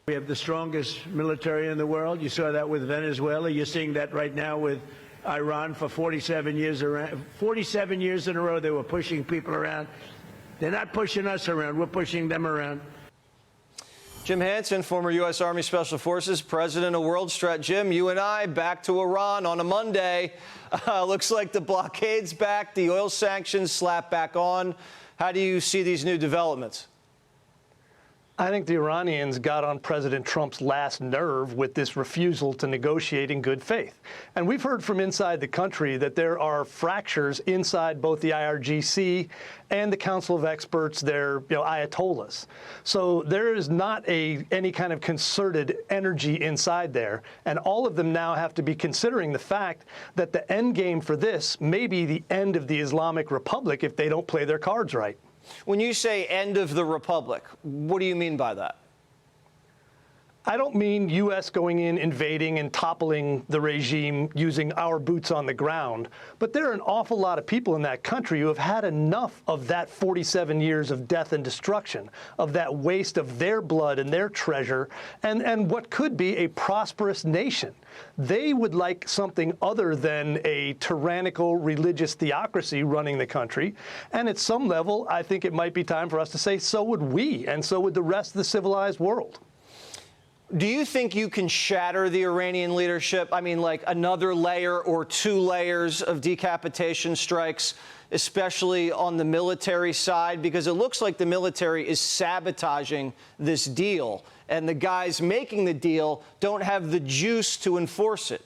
We have the strongest military in the world. You saw that with Venezuela. You're seeing that right now with Iran. For 47 years in a row, they were pushing people around. They're not pushing us around. We're pushing them around. Jim Hanson, former U.S. Army Special Forces, president of World Strat. Jim, you and I back to Iran on a Monday. Looks like the blockade's back, the oil sanctions slap back on. How do you see these new developments? I think the Iranians got on President Trump's last nerve with this refusal to negotiate in good faith. And we've heard from inside the country that there are fractures inside both the IRGC and the Council of Experts, their ayatollahs. So there is not any kind of concerted energy inside there. And all of them now have to be considering the fact that the end game for this may be the end of the Islamic Republic if they don't play their cards right. When you say end of the republic, what do you mean by that? I don't mean U.S. going in, invading, and toppling the regime using our boots on the ground. But there are an awful lot of people in that country who have had enough of that 47 years of death and destruction, of that waste of their blood and their treasure, and what could be a prosperous nation. They would like something other than a tyrannical religious theocracy running the country. And at some level, I think it might be time for us to say, so would we, and so would the rest of the civilized world. Do you think you can shatter the Iranian leadership? I mean, like another layer or two layers of decapitation strikes, especially on the military side? Because it looks like the military is sabotaging this deal, and the guys making the deal don't have the juice to enforce it.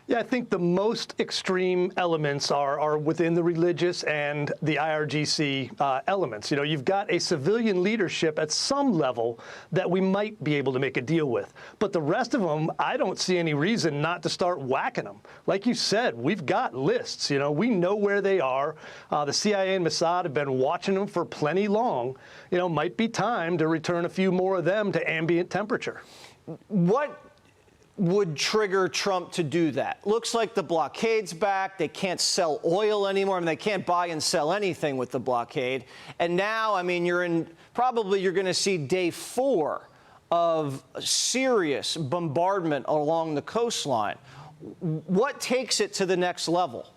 Yeah, I think the most extreme elements are within the religious and the IRGC elements. You know, you've got a civilian leadership at some level that we might be able to make a deal with. But the rest of them, I don't see any reason not to start whacking them. Like you said, we've got lists. You know, we know where they are. The CIA and Mossad have been watching them for plenty long. You know, might be time to return a few more of them to ambient temperature. What would trigger Trump to do that? Looks like the blockade's back. They can't sell oil anymore. I mean, they can't buy and sell anything with the blockade. And now, I mean, you're going to see day 4 of serious bombardment along the coastline. What takes it to the next level?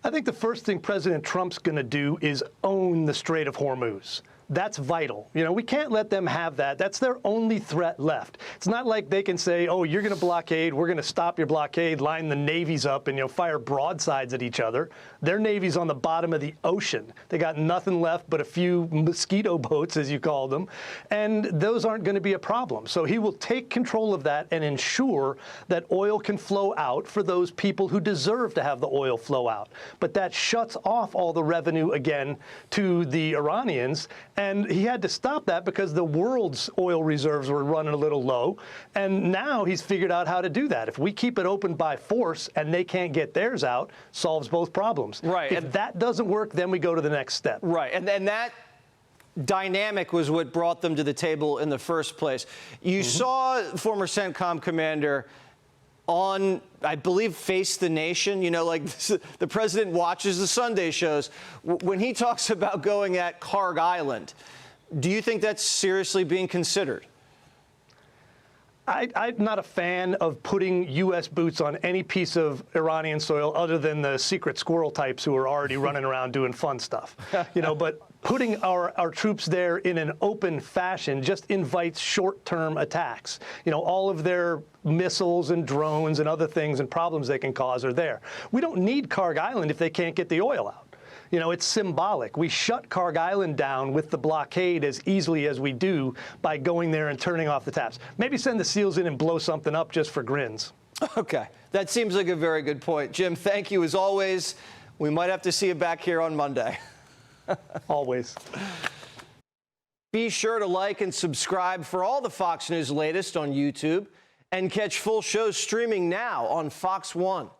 I think the first thing President Trump's going to do is own the Strait of Hormuz. That's vital. You know, we can't let them have that. That's their only threat left. It's not like they can say, oh, you're going to blockade, we're going to stop your blockade, line the navies up and, fire broadsides at each other. Their navy's on the bottom of the ocean. They got nothing left but a few mosquito boats, as you call them, and those aren't going to be a problem. So he will take control of that and ensure that oil can flow out for those people who deserve to have the oil flow out. But that shuts off all the revenue again to the Iranians. And he had to stop that because the world's oil reserves were running a little low. And now he's figured out how to do that. If we keep it open by force and they can't get theirs out, solves both problems. Right. If that doesn't work, then we go to the next step. Right. And then that dynamic was what brought them to the table in the first place. You saw former CENTCOM commander on, I believe, Face the Nation, like the president watches the Sunday shows. When he talks about going at Karg Island, do you think that's seriously being considered? I'm not a fan of putting U.S. boots on any piece of Iranian soil other than the secret squirrel types who are already running around doing fun stuff. But putting our troops there in an open fashion just invites short-term attacks. All of their missiles and drones and other things and problems they can cause are there. We don't need Karg Island if they can't get the oil out. It's symbolic. We shut Karg Island down with the blockade as easily as we do by going there and turning off the taps. Maybe send the SEALs in and blow something up just for grins. Okay. That seems like a very good point. Jim, thank you as always. We might have to see you back here on Monday. Always. Be sure to like and subscribe for all the Fox News latest on YouTube and catch full shows streaming now on Fox One.